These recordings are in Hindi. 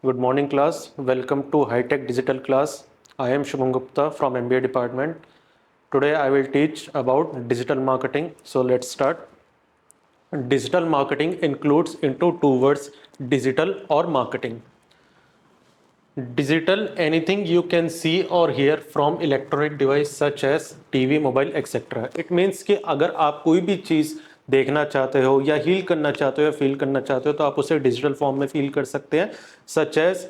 Good morning class. Welcome to High Tech Digital class. I am Shubham Gupta from MBA department. Today I will teach about digital marketing. So let's start. Digital marketing includes into two words, digital or marketing. Digital, anything you can see or hear from electronic device such as TV, mobile, etc. It means कि अगर आप कोई भी चीज़ देखना चाहते हो या हील करना चाहते हो या फील करना चाहते हो तो आप उसे डिजिटल फॉर्म में फील कर सकते हैं, सच एज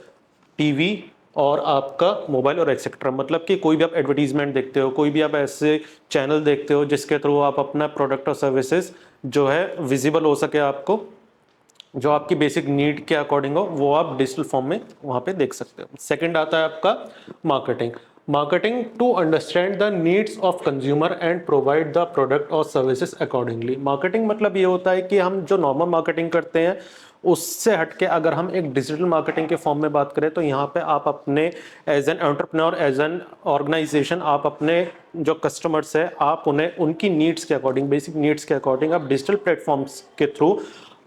टीवी और आपका मोबाइल और एक्सेट्रा। मतलब कि कोई भी आप एडवर्टीजमेंट देखते हो, कोई भी आप ऐसे चैनल देखते हो जिसके थ्रू आप अपना प्रोडक्ट और सर्विसेज जो है विजिबल हो सके, आपको जो आपकी बेसिक नीड के अकॉर्डिंग हो वो आप डिजिटल फॉर्म में वहां पे देख सकते हो। सेकंड आता है आपका marketing. Marketing to understand the needs of consumer and provide the product और सर्विसेज अकॉर्डिंगली। मार्केटिंग मतलब ये होता है कि हम जो नॉर्मल मार्केटिंग करते हैं उससे हटके अगर हम एक डिजिटल मार्केटिंग के फॉर्म में बात करें तो यहाँ पे आप अपने as an entrepreneur, as an organisation, आप अपने जो कस्टमर्स है आप उन्हें उनकी नीड्स के अकॉर्डिंग, बेसिक नीड्स के अकॉर्डिंग आप डिजिटल प्लेटफॉर्म्स के थ्रू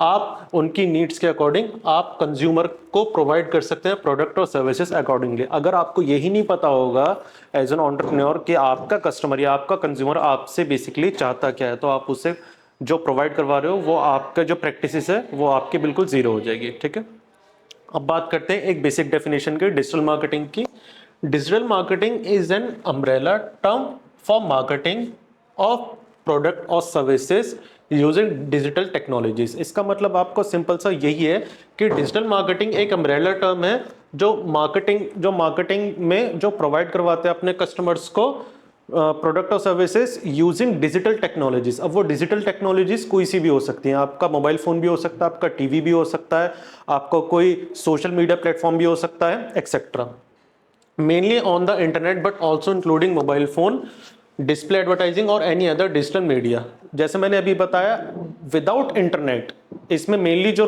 आप उनकी नीड्स के अकॉर्डिंग आप कंज्यूमर को प्रोवाइड कर सकते हैं प्रोडक्ट और सर्विसेज अकॉर्डिंगली। अगर आपको यही नहीं पता होगा एज एन एंटरप्रेन्योर कि आपका कस्टमर या आपका कंज्यूमर आपसे बेसिकली चाहता क्या है, तो आप उसे जो प्रोवाइड करवा रहे हो वो आपका जो प्रैक्टिसेस है वो आपकी बिल्कुल जीरो हो जाएगी। ठीक है, अब बात करते हैं एक बेसिक डेफिनेशन की डिजिटल मार्केटिंग की। Digital marketing is an umbrella term for marketing of product और सर्विसेज यूजिंग डिजिटल टेक्नोलॉजीज। इसका मतलब आपको सिंपल सा यही है कि डिजिटल मार्केटिंग एक अम्ब्रेला टर्म है जो मार्केटिंग में जो प्रोवाइड करवाते हैं अपने कस्टमर्स को प्रोडक्ट और सर्विसेज यूजिंग डिजिटल टेक्नोलॉजीज। अब वो डिजिटल टेक्नोलॉजीज कोई सी भी हो सकती हैं, आपका मोबाइल फोन भी हो सकता है, आपका टीवी भी हो सकता है, आपका कोई सोशल मीडिया प्लेटफॉर्म भी हो सकता है, etcetera. Mainly on the internet but also including mobile phone, display advertising और एनी अदर डिजिटल मीडिया। जैसे मैंने अभी बताया, विदाउट इंटरनेट इसमें मेनली जो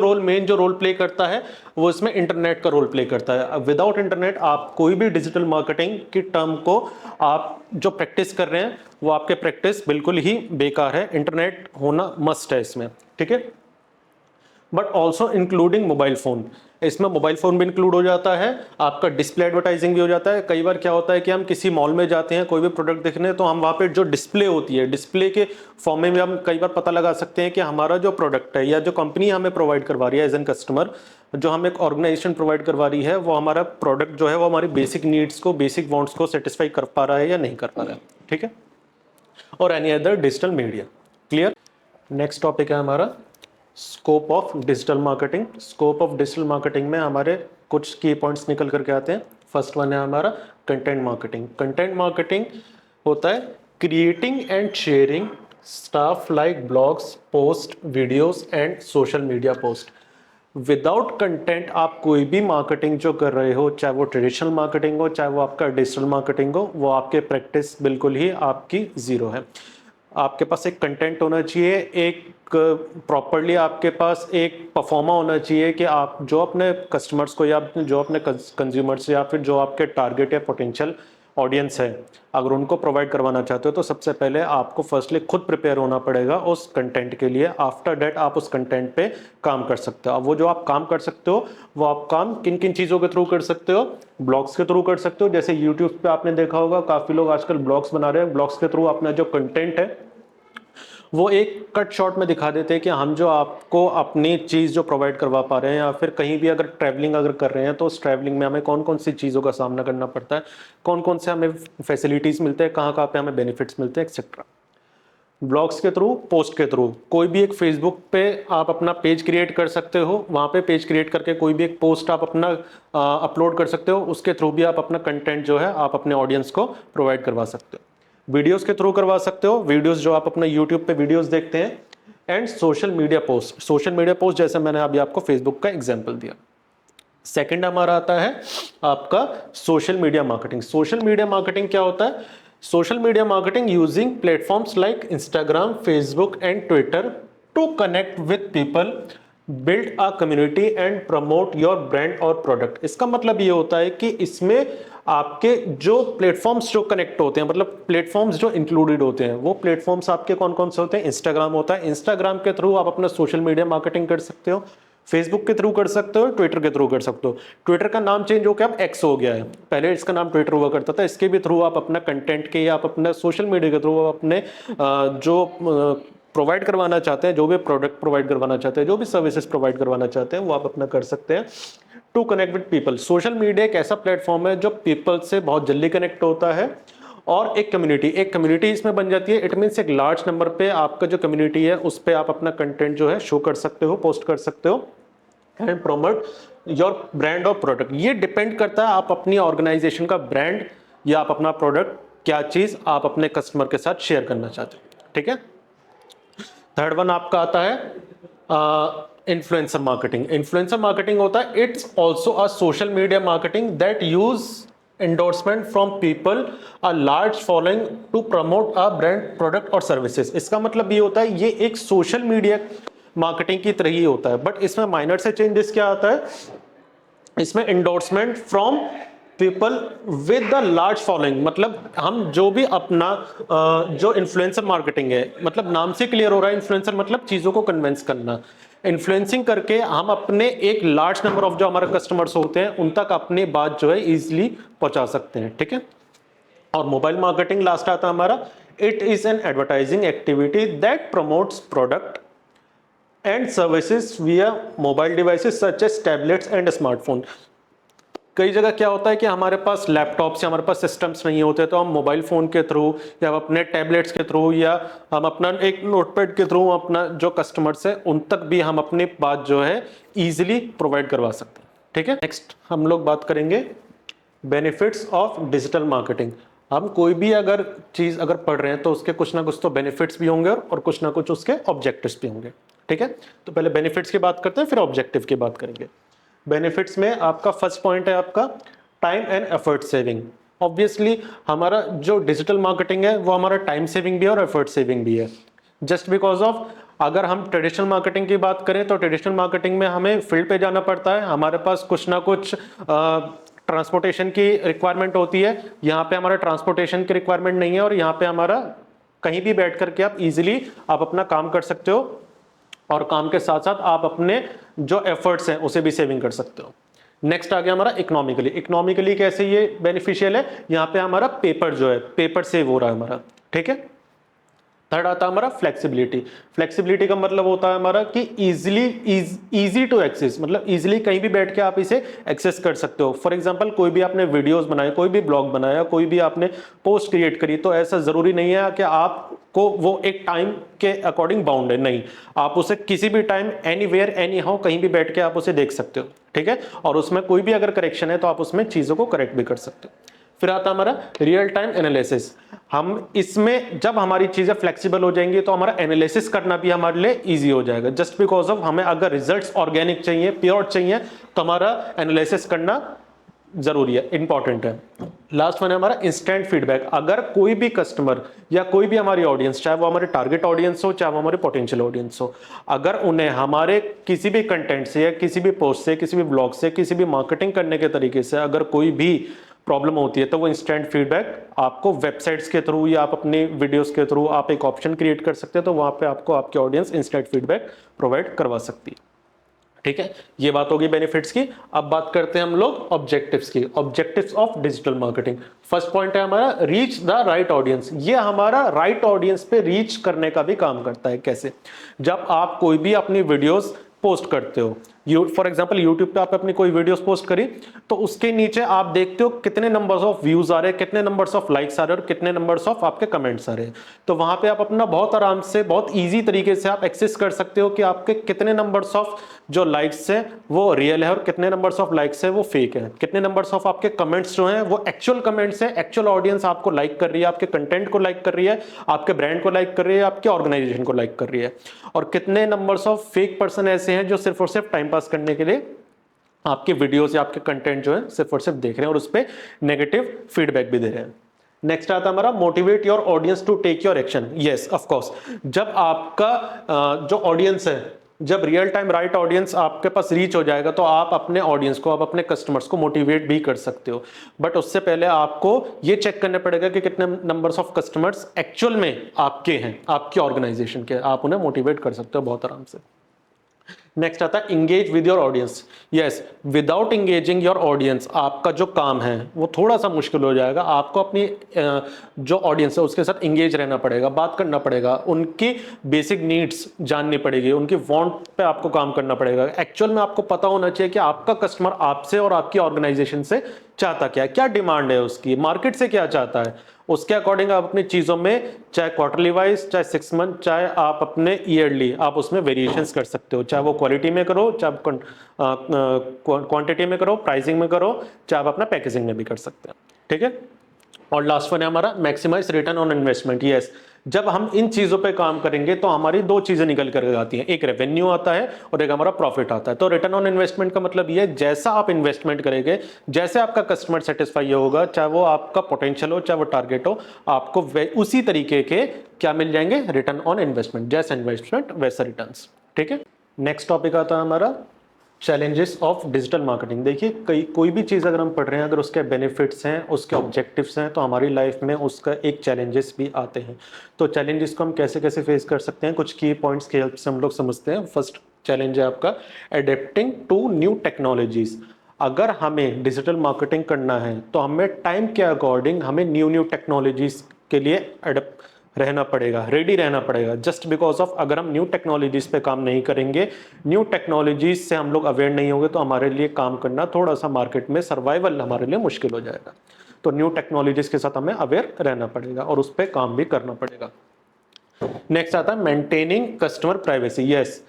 रोल प्ले करता है वो इसमें इंटरनेट का रोल प्ले करता है। विदाउट इंटरनेट आप कोई भी डिजिटल मार्केटिंग की टर्म को आप जो प्रैक्टिस कर रहे हैं वो आपके प्रैक्टिस बिल्कुल ही बेकार है। इंटरनेट होना मस्ट है इसमें। ठीक है, but also including mobile phone, इसमें मोबाइल फोन भी इंक्लूड हो जाता है, आपका डिस्प्ले एडवर्टाइजिंग भी हो जाता है। कई बार क्या होता है कि हम किसी मॉल में जाते हैं कोई भी प्रोडक्ट देखने, तो हम वहाँ पे जो डिस्प्ले होती है, डिस्प्ले के फॉर्म में भी हम कई बार पता लगा सकते हैं कि हमारा जो प्रोडक्ट है या जो कंपनी हमें प्रोवाइड करवा रही है एज एन कस्टमर, जो हमें एक ऑर्गेनाइजेशन प्रोवाइड करवा रही है, वो हमारा प्रोडक्ट जो है वो हमारी बेसिक नीड्स को, बेसिक वांट्स को सेटिस्फाई कर पा रहा है या नहीं कर पा रहा है। ठीक है, और any other digital media. Clear. Next topic है हमारा scope of digital marketing. Scope of digital marketing में हमारे कुछ की पॉइंट्स निकल करके आते हैं। फर्स्ट वन है हमारा कंटेंट मार्केटिंग। कंटेंट मार्केटिंग होता है creating and sharing stuff like blogs, post, videos and social media post. Without content आप कोई भी मार्केटिंग जो कर रहे हो, चाहे वो ट्रेडिशनल मार्केटिंग हो, चाहे वो आपका डिजिटल मार्केटिंग हो, वो आपके प्रैक्टिस बिल्कुल ही आपकी जीरो है। आपके पास एक कंटेंट होना चाहिए, एक प्रॉपरली आपके पास एक परफॉर्मा होना चाहिए कि आप जो अपने कस्टमर्स को या जो अपने कंज्यूमर्स या फिर जो आपके टारगेट या पोटेंशियल ऑडियंस है, अगर उनको प्रोवाइड करवाना चाहते हो तो सबसे पहले आपको फर्स्टली खुद प्रिपेयर होना पड़ेगा उस कंटेंट के लिए। आफ्टर डेट आप उस कंटेंट पे काम कर सकते हो। अब वो जो आप काम कर सकते हो वो आप काम किन किन चीज़ों के थ्रू कर सकते हो? ब्लॉग्स के थ्रू कर सकते हो। जैसे यूट्यूब पे आपने देखा होगा काफ़ी लोग आजकल ब्लॉग्स बना रहे हैं। ब्लॉग्स के थ्रू अपना जो कंटेंट है वो एक कट शॉट में दिखा देते हैं कि हम जो आपको अपनी चीज़ जो प्रोवाइड करवा पा रहे हैं, या फिर कहीं भी अगर ट्रैवलिंग अगर कर रहे हैं तो उस ट्रैवलिंग में हमें कौन कौन सी चीज़ों का सामना करना पड़ता है, कौन कौन से हमें फैसिलिटीज़ मिलते हैं, कहाँ कहाँ पे हमें बेनिफिट्स मिलते हैं, एक्सेट्रा। ब्लॉग्स के थ्रू, पोस्ट के थ्रू, कोई भी एक फेसबुक पे आप अपना पेज क्रिएट कर सकते हो। वहाँ पे पेज क्रिएट करके कोई भी एक पोस्ट आप अपना अपलोड कर सकते हो। उसके थ्रू भी आप अपना कंटेंट जो है आप अपने ऑडियंस को प्रोवाइड करवा सकते हो। वीडियोस के थ्रू करवा सकते हो, वीडियोस जो आप अपना यूट्यूब पे वीडियोस देखते हैं। And social media post, social media post जैसे मैंने अभी आपको फेसबुक का एग्जांपल दिया। सेकंड हमारा आता है आपका social media marketing. Social media marketing क्या होता है? Social media marketing using platforms like Instagram, Facebook and Twitter to connect with people, build a community and promote your brand और प्रोडक्ट। इसका मतलब ये होता है कि इसमें आपके जो प्लेटफॉर्म्स जो कनेक्ट होते हैं, मतलब प्लेटफॉर्म्स जो इंक्लूडेड होते हैं, वो प्लेटफॉर्म्स आपके कौन कौन से होते हैं? इंस्टाग्राम होता है। इंस्टाग्राम के थ्रू आप अपना सोशल मीडिया मार्केटिंग कर सकते हो। फेसबुक के थ्रू कर सकते हो, ट्विटर के थ्रू कर सकते हो। ट्विटर का नाम चेंज होकर अब एक्स हो गया है, पहले इसका नाम ट्विटर हुआ करता था। इसके भी थ्रू आप अपना कंटेंट के या आप अपना सोशल मीडिया के थ्रू अपने जो प्रोवाइड करवाना चाहते हैं, जो भी प्रोडक्ट प्रोवाइड करवाना चाहते हैं, जो भी सर्विसेज प्रोवाइड करवाना चाहते हैं, वो आप अपना कर सकते हैं। To connect with people, social media एक ऐसा प्लेटफॉर्म है जो पीपल से बहुत जल्दी कनेक्ट होता है और एक कम्युनिटी इसमें बन जाती है। इट मीन्स एक लार्ज नंबर पे आपका जो कम्युनिटी है उस पे आप अपना कंटेंट जो है शो कर सकते हो, पोस्ट कर सकते हो एंड प्रमोट योर ब्रांड और प्रोडक्ट। ये डिपेंड करता है आप अपनी ऑर्गेनाइजेशन का ब्रांड या आप अपना प्रोडक्ट, क्या चीज आप अपने कस्टमर के साथ शेयर करना चाहते हो। ठीक है, थर्ड वन आपका आता है इन्फ्लुएंसर मार्केटिंग। इन्फ्लुएंसर मार्केटिंग होता है it's also a social media marketing that use endorsement from people a large following to promote a brand product और services। इसका मतलब ये होता है ये एक सोशल मीडिया मार्केटिंग की तरह ही होता है, बट इसमें माइनर से चेंजेस क्या आता है, इसमें endorsement from people with the large following. मतलब हम जो भी अपना जो इन्फ्लुएंसर मार्केटिंग है, मतलब नाम से क्लियर हो रहा है, इन्फ्लुएंसर मतलब चीजों को कन्विंस करना। इन्फ्लुएंसिंग करके हम अपने एक लार्ज नंबर ऑफ जो हमारे कस्टमर्स होते हैं उन तक अपनी बात जो है इजीली पहुंचा सकते हैं। ठीक है, और मोबाइल मार्केटिंग लास्ट आता है हमारा, it is an advertising activity that promotes product and services via mobile devices such as tablets and smartphone. कई जगह क्या होता है कि हमारे पास लैपटॉप्स या हमारे पास सिस्टम्स नहीं होते, तो हम मोबाइल फ़ोन के थ्रू या हम अपने टैबलेट्स के थ्रू या हम अपना एक नोटपैड के थ्रू अपना जो कस्टमर्स है उन तक भी हम अपनी बात जो है ईजिली प्रोवाइड करवा सकते हैं। ठीक है, नेक्स्ट हम लोग बात करेंगे बेनिफिट्स ऑफ डिजिटल मार्केटिंग। हम कोई भी अगर चीज़ अगर पढ़ रहे हैं तो उसके कुछ ना कुछ तो बेनिफिट्स भी होंगे और कुछ ना कुछ उसके ऑब्जेक्टिव्स भी होंगे। ठीक है, तो पहले बेनिफिट्स की बात करते हैं, फिर ऑब्जेक्टिव की बात करेंगे। बेनिफिट्स में आपका फर्स्ट पॉइंट है आपका time and effort saving. Obviously हमारा जो डिजिटल मार्केटिंग है वो हमारा टाइम सेविंग भी है और एफर्ट सेविंग भी है। जस्ट बिकॉज ऑफ अगर हम ट्रेडिशनल मार्केटिंग की बात करें तो ट्रेडिशनल मार्केटिंग में हमें फील्ड पे जाना पड़ता है, हमारे पास कुछ ना कुछ ट्रांसपोर्टेशन की रिक्वायरमेंट होती है। यहाँ पे हमारा ट्रांसपोर्टेशन की रिक्वायरमेंट नहीं है और यहाँ पे हमारा कहीं भी बैठ करके आप इजीली आप अपना काम कर सकते हो और काम के साथ साथ आप अपने जो एफर्ट्स हैं उसे भी सेविंग कर सकते हो। नेक्स्ट आ गया हमारा इकोनॉमिकली। इकोनॉमिकली कैसे ये बेनिफिशियल है, यहाँ पे हमारा पेपर जो है पेपर सेव हो रहा है हमारा। ठीक है, थर्ड आता है हमारा फ्लेक्सिबिलिटी। फ्लेक्सिबिलिटी का मतलब होता है हमारा कि इजी टू एक्सेस, मतलब इजीली कहीं भी बैठ के आप इसे एक्सेस कर सकते हो। फॉर एग्जांपल कोई भी आपने वीडियोस बनाए, कोई भी ब्लॉग बनाया, कोई भी आपने पोस्ट क्रिएट करी, तो ऐसा जरूरी नहीं है कि आपको वो एक टाइम के अकॉर्डिंग बाउंड है, नहीं, आप उसे किसी भी टाइम एनीवेयर एनी हाउ कहीं भी बैठ के आप उसे देख सकते हो। ठीक है, और उसमें कोई भी अगर करेक्शन है तो आप उसमें चीजों को करेक्ट भी कर सकते हो। फिर आता हमारा रियल टाइम एनालिसिस। हम इसमें जब हमारी चीजें फ्लेक्सिबल हो जाएंगी तो हमारा एनालिसिस करना भी हमारे लिए इजी हो जाएगा। जस्ट बिकॉज ऑफ हमें अगर रिजल्ट्स ऑर्गेनिक चाहिए, प्योर चाहिए, तो हमारा एनालिसिस करना जरूरी है, इंपॉर्टेंट है। लास्ट वन है हमारा इंस्टेंट फीडबैक। अगर कोई भी कस्टमर या कोई भी हमारी ऑडियंस, चाहे वो हमारे टारगेट ऑडियंस हो चाहे वो हमारे पोटेंशियल ऑडियंस हो, अगर उन्हें हमारे किसी भी कंटेंट से या किसी भी पोस्ट से, किसी भी ब्लॉग से, किसी भी मार्केटिंग करने के तरीके से अगर कोई भी प्रॉब्लम होती है तो वो इंस्टेंट फीडबैक आपको वेबसाइट्स के थ्रू या आप अपने वीडियोस के थ्रू आप एक ऑप्शन क्रिएट कर सकते हैं, तो वहां पे आपको आपकी ऑडियंस इंस्टेंट फीडबैक प्रोवाइड करवा सकती है। ठीक है, ये बात होगी बेनिफिट्स की। अब बात करते हैं हम लोग ऑब्जेक्टिव्स की। Objectives of digital marketing. First point है हमारा रीच द राइट ऑडियंस। ये हमारा राइट ऑडियंस पे रीच करने का भी काम करता है। कैसे? जब आप कोई भी अपनी वीडियोस पोस्ट करते हो, फॉर एग्जाम्पल यूट्यूब पे आप अपनी कोई वीडियोस पोस्ट करी, तो उसके नीचे आप देखते हो कितने नंबर्स ऑफ व्यूज आ रहे हैं, कितने नंबर्स ऑफ लाइक्स आ रहे हैं और कितने नंबर्स ऑफ आपके कमेंट्स आ रहे हैं। तो वहां पे आप अपना बहुत आराम से, बहुत इजी तरीके से आप एक्सेस कर सकते हो कि आपके कितने नंबर्स ऑफ जो लाइक्स है वो रियल है और कितने नंबर्स ऑफ लाइक्स है वो फेक है, कितने नंबर्स ऑफ आपके कमेंट्स जो हैं वो एक्चुअल कमेंट्स है, एक्चुअल ऑडियंस आपको लाइक कर रही है, आपके कंटेंट को लाइक कर रही है, आपके ब्रांड को लाइक कर रही है, आपके ऑर्गेनाइजेशन को लाइक कर रही है, और कितने नंबर्स ऑफ फेक पर्सन ऐसे हैं जो सिर्फ और सिर्फ टाइम पास करने के लिए आपके वीडियोस या आपके कंटेंट जो है सिर्फ और सिर्फ देख रहे हैं और उस पर नेगेटिव फीडबैक भी दे रहे हैं। नेक्स्ट आता है हमारा motivate your audience to take your action. Yes, of course, जब आपका जो ऑडियंस है, जब रियल टाइम राइट ऑडियंस आपके पास रीच हो जाएगा तो आप अपने ऑडियंस को, आप अपने कस्टमर्स को मोटिवेट भी कर सकते हो। बट उससे पहले आपको ये चेक करना पड़ेगा कि कितने नंबर्स ऑफ कस्टमर्स एक्चुअल में आपके हैं, आपकी ऑर्गेनाइजेशन के, आप उन्हें मोटिवेट कर सकते हो बहुत आराम से। नेक्स्ट आता है engage with your audience. Yes, without engaging your audience आपका जो काम है वो थोड़ा सा मुश्किल हो जाएगा। आपको अपनी जो ऑडियंस है उसके साथ इंगेज रहना पड़ेगा, बात करना पड़ेगा, उनकी बेसिक नीड्स जाननी पड़ेगी, उनकी वांट पे आपको काम करना पड़ेगा। एक्चुअल में आपको पता होना चाहिए कि आपका कस्टमर आपसे और आपकी ऑर्गेनाइजेशन से चाहता क्या है, क्या डिमांड है उसकी, मार्केट से क्या चाहता है। उसके अकॉर्डिंग आप अपनी चीज़ों में चाहे क्वार्टरली वाइज, चाहे 6 मंथ, चाहे आप अपने ईयरली आप उसमें वेरिएशंस कर सकते हो। चाहे वो क्वालिटी में करो, चाहे क्वांटिटी में करो, प्राइसिंग में करो, चाहे आप अपना पैकेजिंग में भी कर सकते हैं। ठीक है। और लास्ट वन है हमारा maximise return on investment. Yes, जब हम इन चीज़ों पे काम करेंगे तो हमारी दो चीज़ें निकल कर आती हैं, एक रेवेन्यू आता है और एक हमारा प्रॉफिट आता है। तो रिटर्न ऑन इन्वेस्टमेंट का मतलब ये है जैसा आप इन्वेस्टमेंट करेंगे, जैसे आपका कस्टमर सेटिस्फाई होगा, चाहे वो आपका पोटेंशियल हो, चाहे वो टारगेट हो, आपको उसी तरीके के क्या मिल जाएंगे, रिटर्न ऑन इन्वेस्टमेंट। जैसा इन्वेस्टमेंट वैसा रिटर्न्स। ठीक है। नेक्स्ट टॉपिक आता है हमारा चैलेंजेस ऑफ डिजिटल मार्केटिंग। देखिए कोई भी चीज़ अगर हम पढ़ रहे हैं, अगर उसके बेनिफिट्स हैं, उसके ऑब्जेक्टिव्स हैं, तो हमारी लाइफ में उसका एक चैलेंजेस भी आते हैं। तो चैलेंजेस को हम कैसे कैसे फेस कर सकते हैं, कुछ की पॉइंट्स की हेल्प से हम लोग समझते हैं। फर्स्ट चैलेंज है आपका एडेप्टिंग टू न्यू टेक्नोलॉजीज। अगर हमें डिजिटल मार्केटिंग करना है तो हमें टाइम के अकॉर्डिंग हमें न्यू टेक्नोलॉजीज के लिए एडेप्ट रहना पड़ेगा, रेडी रहना पड़ेगा। जस्ट बिकॉज ऑफ अगर हम न्यू टेक्नोलॉजीज पे काम नहीं करेंगे, न्यू टेक्नोलॉजीज से हम लोग अवेयर नहीं होंगे, तो हमारे लिए काम करना थोड़ा सा मार्केट में सर्वाइवल हमारे लिए मुश्किल हो जाएगा। तो न्यू टेक्नोलॉजीज के साथ हमें अवेयर रहना पड़ेगा और उस पर काम भी करना पड़ेगा। नेक्स्ट आता है मेंटेनिंग कस्टमर प्राइवेसी। यस,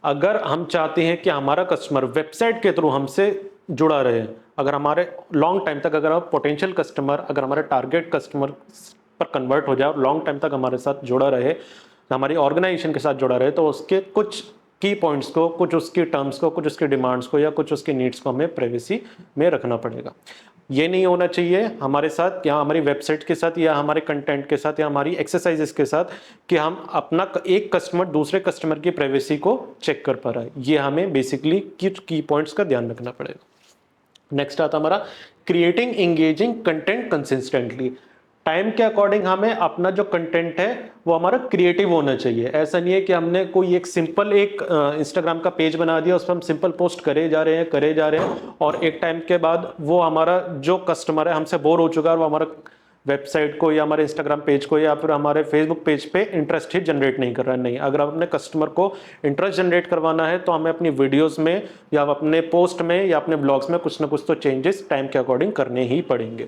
अगर हम चाहते हैं कि हमारा कस्टमर वेबसाइट के थ्रू हमसे जुड़ा रहे, अगर हमारे लॉन्ग टाइम तक, अगर पोटेंशियल कस्टमर अगर हमारे टारगेट कस्टमर पर कन्वर्ट हो जाए और लॉन्ग टाइम तक हमारे साथ जुड़ा रहे, हमारी ऑर्गेनाइजेशन के साथ जुड़ा रहे, तो उसके कुछ की पॉइंट्स को, कुछ उसकी टर्म्स को, कुछ उसकी डिमांड्स को या कुछ उसकी नीड्स को हमें प्राइवेसी में रखना पड़ेगा। ये नहीं होना चाहिए हमारे साथ या हमारी वेबसाइट के साथ या हमारे कंटेंट के साथ या हमारी एक्सरसाइजेस के साथ कि हम अपना एक कस्टमर दूसरे कस्टमर की प्राइवेसी को चेक कर पा रहा है। ये हमें बेसिकली की पॉइंट्स का ध्यान रखना पड़ेगा। नेक्स्ट आता हमारा creating engaging content consistently. Time के अकॉर्डिंग हमें अपना जो कंटेंट है वो हमारा क्रिएटिव होना चाहिए। ऐसा नहीं है कि हमने कोई एक सिंपल एक इंस्टाग्राम का पेज बना दिया, उस पर हम सिंपल पोस्ट करे जा रहे हैं और एक टाइम के बाद वो हमारा जो कस्टमर है हमसे बोर हो चुका है और वो हमारा वेबसाइट को या हमारे इंस्टाग्राम पेज को या फिर हमारे फेसबुक पेज पे इंटरेस्ट ही जनरेट नहीं कर रहा है। नहीं, अगर अपने कस्टमर को इंटरेस्ट जनरेट करवाना है तो हमें अपनी वीडियोस में या अपने पोस्ट में या अपने ब्लॉग्स में कुछ ना कुछ तो चेंजेस टाइम के अकॉर्डिंग करने ही पड़ेंगे।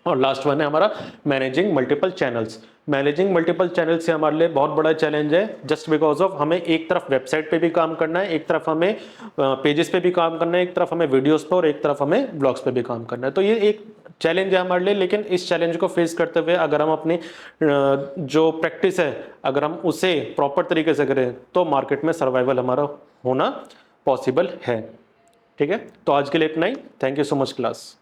और लास्ट वन है हमारा managing multiple channels. Managing multiple channel से हमारे लिए बहुत बड़ा चैलेंज है, जस्ट बिकॉज ऑफ हमें एक तरफ वेबसाइट पे भी काम करना है, एक तरफ हमें पेजेस पे भी काम करना है, एक तरफ हमें वीडियोस पे और एक तरफ हमें ब्लॉग्स पे भी काम करना है। तो ये एक चैलेंज है हमारे लिए, लेकिन इस चैलेंज को फेस करते हुए अगर हम अपनी जो प्रैक्टिस है अगर हम उसे प्रॉपर तरीके से करें तो मार्केट में सर्वाइवल हमारा होना पॉसिबल है। ठीक है, तो आज के लिए इतना ही। Thank you so much class.